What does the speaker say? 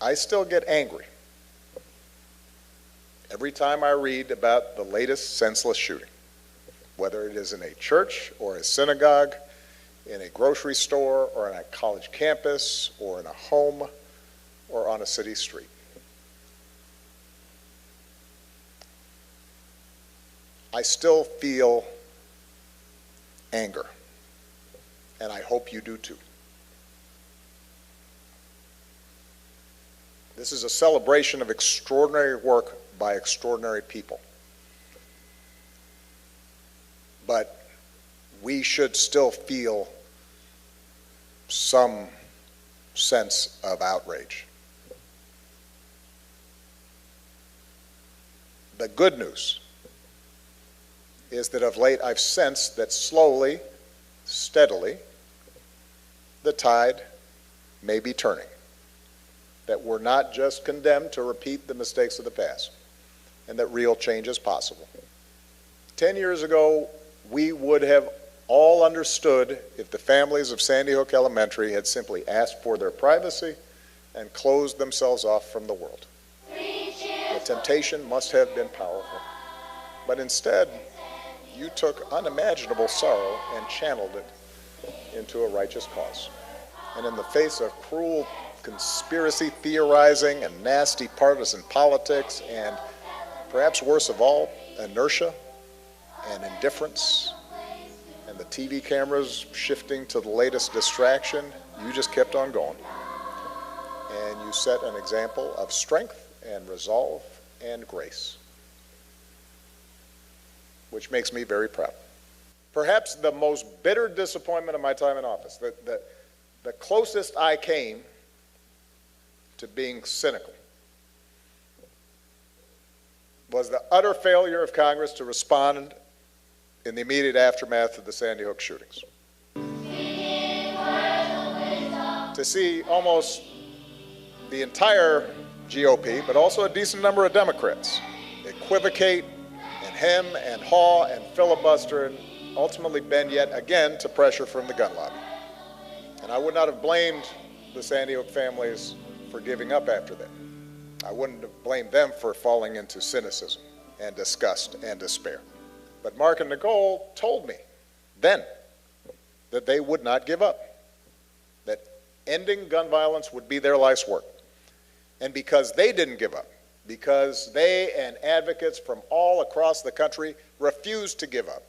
I still get angry every time I read about the latest senseless shooting, whether it is in a church or a synagogue, in a grocery store or on a college campus or in a home or on a city street. I still feel anger, and I hope you do too. This is a celebration of extraordinary work by extraordinary people. But we should still feel some sense of outrage. The good news is that of late I've sensed that slowly, steadily, the tide may be turning. That we're not just condemned to repeat the mistakes of the past, and that real change is possible. 10 years ago, we would have all understood if the families of Sandy Hook Elementary had simply asked for their privacy and closed themselves off from the world. The temptation must have been powerful. But instead, you took unimaginable sorrow and channeled it into a righteous cause. And in the face of cruel conspiracy theorizing and nasty partisan politics and, perhaps worse of all, inertia and indifference and the TV cameras shifting to the latest distraction, you just kept on going. And you set an example of strength and resolve and grace, which makes me very proud. Perhaps the most bitter disappointment of my time in office, the closest I came to being cynical, was the utter failure of Congress to respond in the immediate aftermath of the Sandy Hook shootings. To see almost the entire GOP, but also a decent number of Democrats, equivocate and hem and haw and filibuster and ultimately bend yet again to pressure from the gun lobby. And I would not have blamed the Sandy Hook families for giving up after that. I wouldn't have blamed them for falling into cynicism and disgust and despair. But Mark and Nicole told me then that they would not give up, that ending gun violence would be their life's work. And because they didn't give up, because they and advocates from all across the country refused to give up,